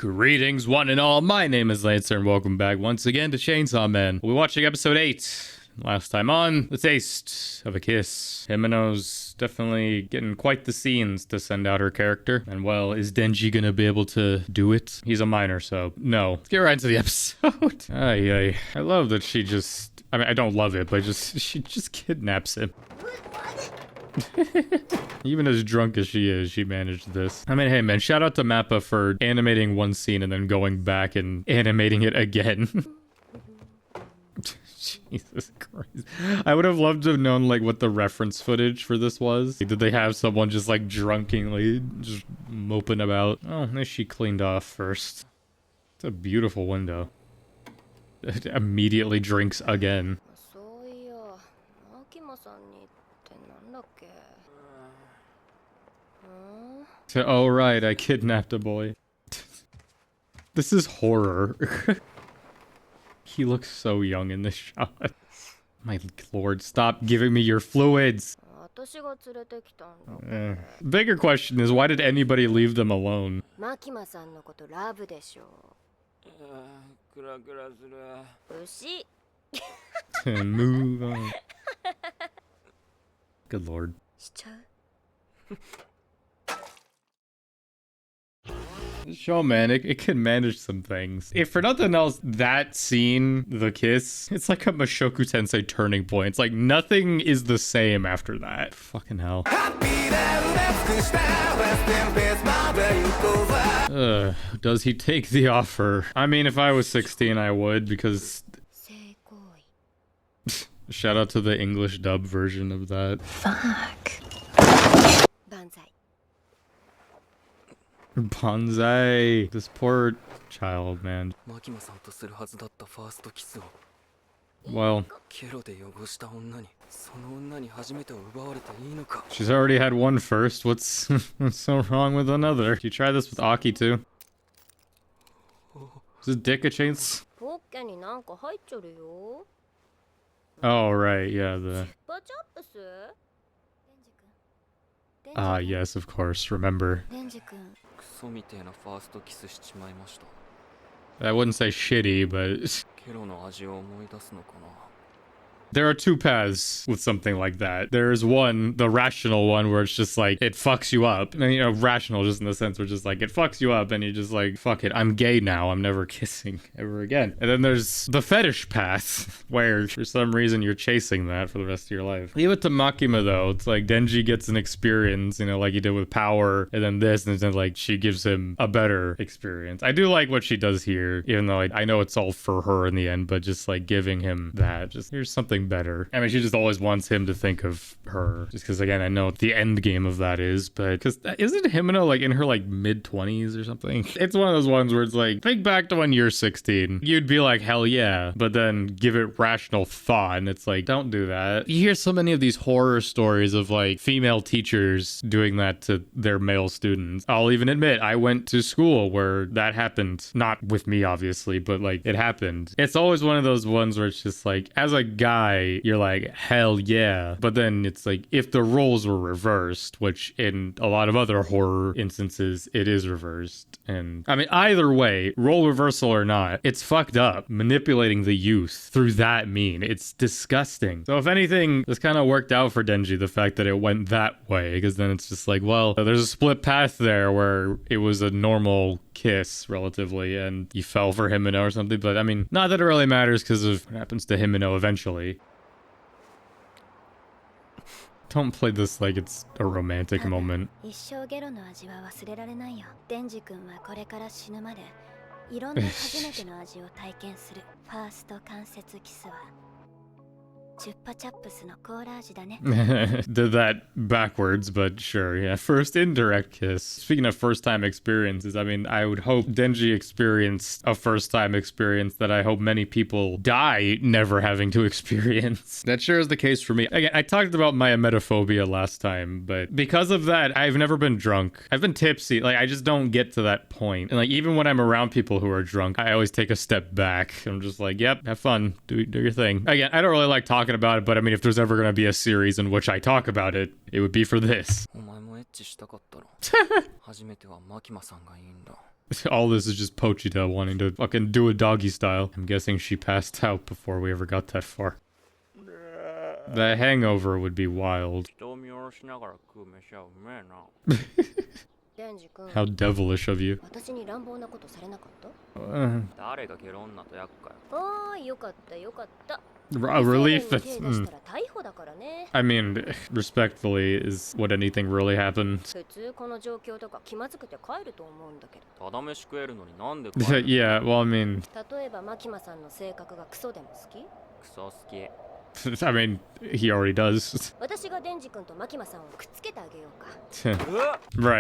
Greetings, one and all. My name is Lancer, and welcome back once again to Chainsaw Man. We're watching episode 8. Last time on, the taste of a kiss. Himeno's definitely getting quite the scenes to send out her character. And well, is Denji gonna be able to do it? He's a minor, so no. Let's get right into the episode. Ay. I love that she just... I mean, I don't love it, but she just kidnaps him. Even as drunk as she is, she managed this. I mean, hey man, shout out to Mappa for animating one scene and then going back and animating it again. Jesus Christ. I would have loved to have known like what the reference footage for this was. Did they have someone just like drunkenly just moping about? Oh, nice, she cleaned off first. It's a beautiful window. It immediately drinks again. Oh right, I kidnapped a boy. This is horror. He looks so young in this shot. My lord, stop giving me your fluids. Bigger question is, why did anybody leave them alone? Move on. Good lord. This show, man, it can manage some things. If for nothing else, that scene, the kiss, it's like a Mushoku Tensei turning point. It's like nothing is the same after that. Fucking hell. Does he take the offer? I mean, if I was 16, I would, because... Shout out to the English dub version of that. Fuck. Bonsai. This poor child, man. Well, she's already had one first. What's so wrong with another? Did you try this with Aki too? Is his dick a chains? Oh right, yeah, the... Ah, yes, of course, remember. I wouldn't say shitty, but... There are two paths with something like that. There's one, the rational one, where it's just like, it fucks you up. And, you know, rational just in the sense where just like, it fucks you up and you're just like, fuck it, I'm gay now, I'm never kissing ever again. And then there's the fetish path, where for some reason you're chasing that for the rest of your life. Leave it to Makima though, it's like Denji gets an experience, you know, like he did with Power, and then this, and then like she gives him a better experience. I do like what she does here, even though I know it's all for her in the end, but just like giving him that, just here's something better. I mean, she just always wants him to think of her, just because again, I know what the end game of that is, but because isn't Himeno like in her like mid-20s or something? It's one of those ones where it's like, think back to when you're 16, you'd be like, hell yeah, but then give it rational thought, and it's like, don't do that. You hear so many of these horror stories of like female teachers doing that to their male students. I'll even admit, I went to school where that happened, not with me obviously, but like it happened. It's always one of those ones where it's just like, as a guy, you're like, hell yeah. But then it's like, if the roles were reversed, which in a lot of other horror instances, it is reversed. And I mean, either way, role reversal or not, it's fucked up. Manipulating the youth through that mean. It's disgusting. So if anything, this kind of worked out for Denji, the fact that it went that way, because then it's just like, well, there's a split path there where it was a normal kiss relatively and you fell for Himeno or something, but I mean, not that it really matters because of what happens to Himeno eventually. Don't play this like it's a romantic moment. Did that backwards, but sure, yeah. First indirect kiss. Speaking of first-time experiences, I mean, I would hope Denji experienced a first-time experience that I hope many people die never having to experience. That sure is the case for me. Again, I talked about my emetophobia last time, but because of that, I've never been drunk. I've been tipsy. Like, I just don't get to that point. And like, even when I'm around people who are drunk, I always take a step back. I'm just like, yep, have fun. Do your thing. Again, I don't really like talking about it, but I mean, if there's ever going to be a series in which I talk about it, it would be for this. All this is just Pochita wanting to fucking do a doggy style. I'm guessing she passed out before we ever got that far. The hangover would be wild. How devilish of you. Relief? I mean, respectfully, is would anything really happen? Yeah, well, I mean... I mean, he already does. Right,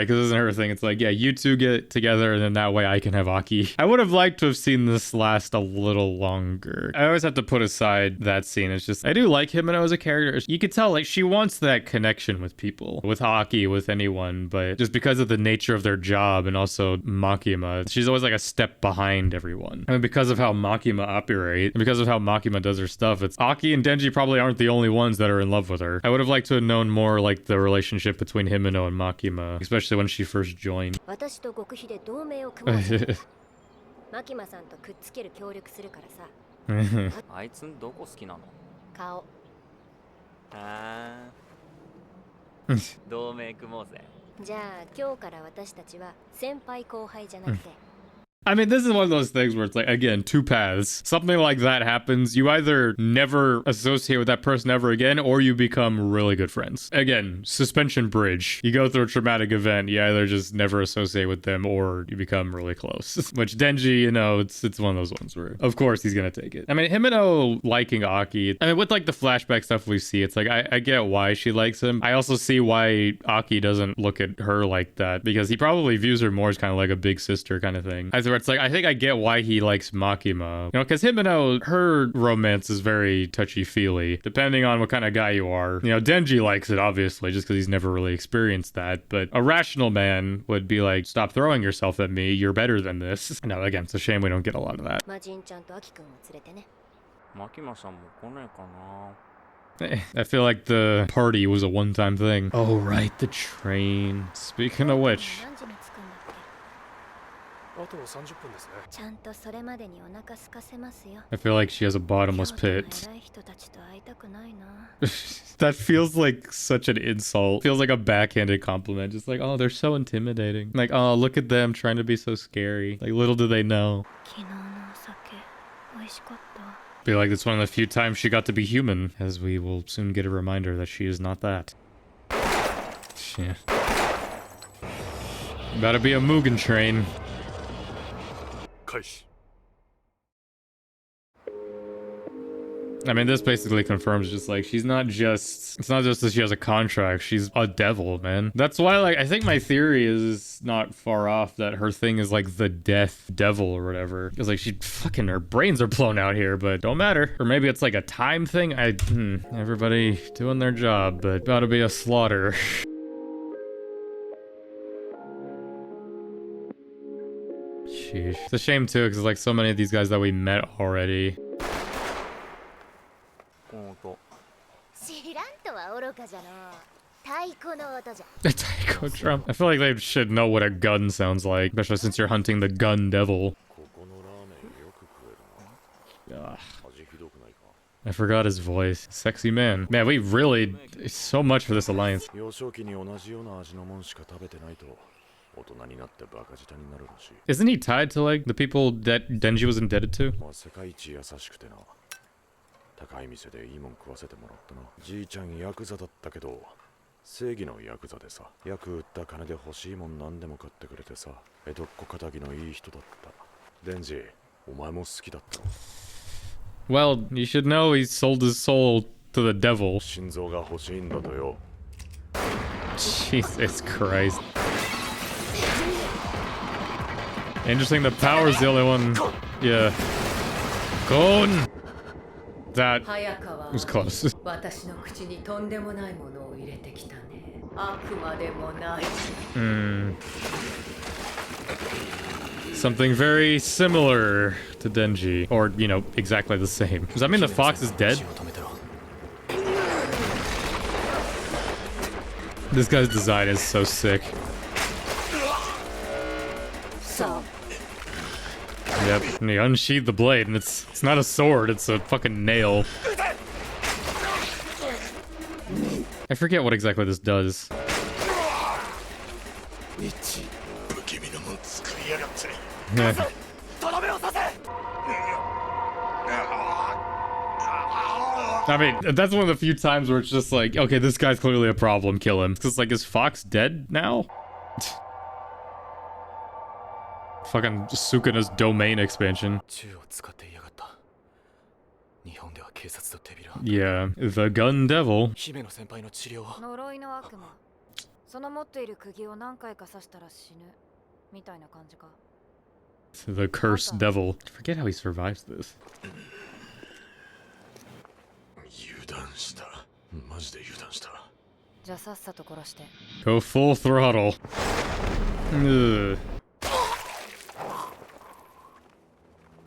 because isn't her thing? It's like, yeah, you two get together and then that way I can have Aki. I would have liked to have seen this last a little longer. I always have to put aside that scene. It's just, I do like Himeno as a character. You could tell, like, she wants that connection with people, with Aki, with anyone, but just because of the nature of their job and also Makima, she's always like a step behind everyone. I mean, because of how Makima operate, and because of how Makima does her stuff, it's Aki and Denji probably aren't the only ones that are in love with her. I would have liked to have known more like the relationship between Himeno and Makima, especially when she first joined. I mean, this is one of those things where it's like, again, two paths. Something like that happens, you either never associate with that person ever again, or you become really good friends. Again, suspension bridge. You go through a traumatic event, you either just never associate with them, or you become really close. Which Denji, you know, it's one of those ones where, of course, he's gonna take it. I mean, Himeno liking Aki, I mean, with like the flashback stuff we see, it's like, I get why she likes him. I also see why Aki doesn't look at her like that, because he probably views her more as kind of like a big sister kind of thing. Where it's like, I think I get why he likes Makima. You know, because Himeno, her romance is very touchy-feely, depending on what kind of guy you are. You know, Denji likes it, obviously, just because he's never really experienced that. But a rational man would be like, stop throwing yourself at me, you're better than this. No, again, it's a shame we don't get a lot of that. I feel like the party was a one-time thing. Oh, right, the train. Speaking of which... I feel like she has a bottomless pit. That feels like such an insult. Feels like a backhanded compliment. Just like, oh, they're so intimidating. Like, oh, look at them trying to be so scary. Like, little do they know. Feel like it's one of the few times she got to be human, as we will soon get a reminder that she is not that. Yeah. About to be a Mugen train. I mean, this basically confirms just like, she's not just, it's not just that she has a contract, she's a devil, man. That's why, like, I think my theory is not far off that her thing is like the death devil or whatever. Because like, she fucking, her brains are blown out here, but don't matter. Or maybe it's like a time thing. Everybody doing their job, but about to be a slaughter. Sheesh. It's a shame too, because like so many of these guys that we met already. A taiko drum. I feel like they should know what a gun sounds like, especially since you're hunting the gun devil. Ugh. I forgot his voice. Sexy man. Man, we really... so much for this alliance. Isn't he tied to, like, the people that Denji was indebted to? Well, you should know he sold his soul to the devil. Jesus Christ. Interesting, the power's the only one. Yeah. Gon! That was close. Something very similar to Denji. Or, you know, exactly the same. Does that mean the fox is dead? This guy's design is so sick. Yep. And he unsheathed the blade, and it's not a sword, it's a fucking nail. I forget what exactly this does. Yeah. I mean, that's one of the few times where it's just like, okay, this guy's clearly a problem, kill him. Because, like, is Fox dead now? Fucking Sukana's domain expansion. Yeah, the gun devil. The cursed devil. I forget how he survives this. Go full throttle. Ugh.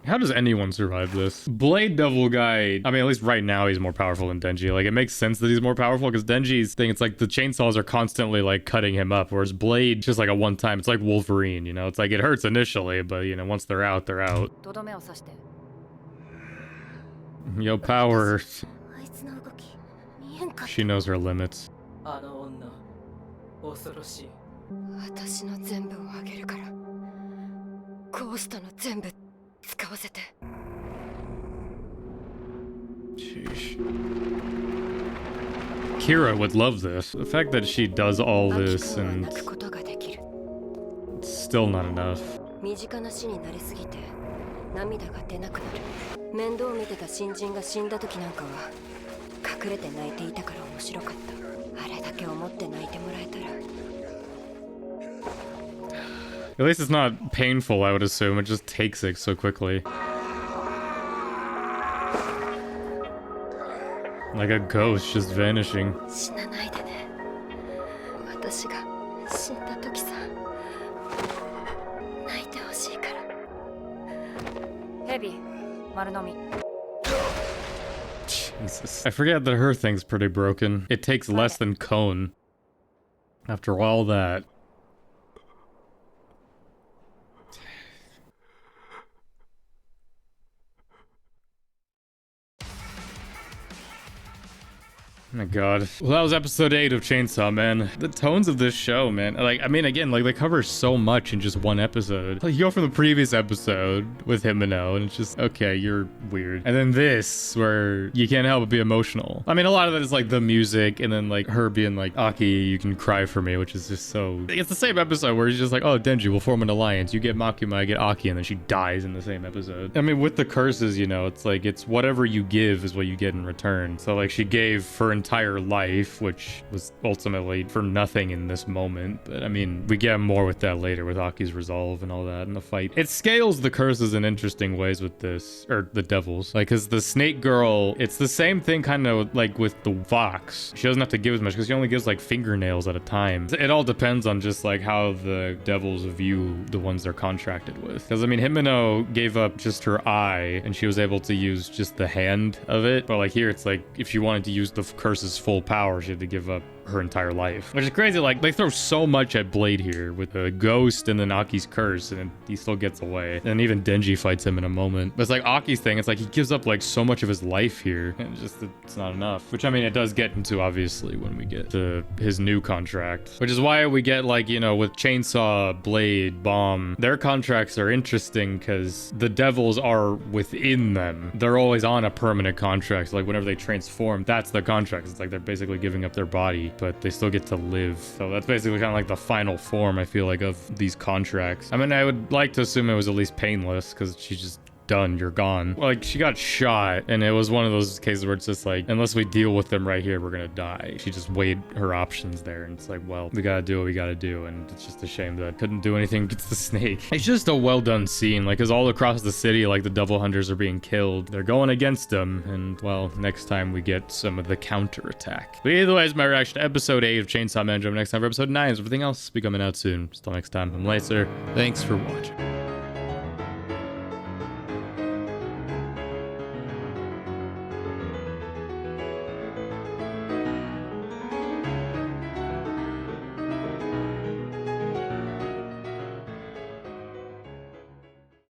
How does anyone survive this? Blade Devil guy, I mean, at least right now he's more powerful than Denji. Like, it makes sense that he's more powerful because Denji's thing, it's like the chainsaws are constantly like cutting him up, whereas Blade, just like a one time, it's like Wolverine, you know? It's like it hurts initially, but you know, once they're out, they're out. Yo, power. She knows her limits. Sheesh. Kira would love this. The fact that she does all this and it's still not enough. At least it's not painful, I would assume. It just takes it so quickly. Like a ghost just vanishing. Jesus. I forget that her thing's pretty broken. It takes less than Cone. After all that. Oh my god. Well, that was episode 8 of Chainsaw Man. The tones of this show, man. Like, I mean, again, like, they cover so much in just one episode. Like, you go from the previous episode with Himeno, and it's just, okay, you're weird. And then this, where you can't help but be emotional. I mean, a lot of that is, like, the music, and then, like, her being like, Aki, you can cry for me, which is just so... It's the same episode where he's just like, oh, Denji, we'll form an alliance. You get Makima, I get Aki, and then she dies in the same episode. I mean, with the curses, you know, it's like, it's whatever you give is what you get in return. So, like, she gave her entire life, which was ultimately for nothing in this moment. But I mean, we get more with that later with Aki's resolve and all that in the fight. It scales the curses in interesting ways with this, or the devils. Like, because the snake girl, it's the same thing kind of like with the fox. She doesn't have to give as much because she only gives like fingernails at a time. It all depends on just like how the devils view the ones they're contracted with. Because I mean, Himeno gave up just her eye and she was able to use just the hand of it. But like here, it's like if she wanted to use the curse's full power, she had to give up her entire life, which is crazy. Like, they throw so much at Blade here with a ghost and then Aki's curse, and he still gets away. And even Denji fights him in a moment. But it's like Aki's thing, it's like he gives up like so much of his life here, and it's not enough. Which I mean, it does get into obviously when we get to his new contract, which is why we get like, you know, with Chainsaw, Blade, Bomb, their contracts are interesting because the devils are within them. They're always on a permanent contract. So like whenever they transform, that's their contract. It's like they're basically giving up their body, but they still get to live. So that's basically kind of like the final form, I feel like, of these contracts. I mean, I would like to assume it was at least painless because she's just done, you're gone. Like, she got shot, and it was one of those cases where it's just like, unless we deal with them right here, we're gonna die. She just weighed her options there, and it's like, well, we gotta do what we gotta do, and it's just a shame that I couldn't do anything against the snake. It's just a well done scene, like, because all across the city, like, the devil hunters are being killed. They're going against them, and, well, next time we get some of the counterattack. But either way, it's my reaction to episode 8 of Chainsaw Man. Next time for episode 9 is everything else be coming out soon. Till next time, I'm Laser. Thanks for watching.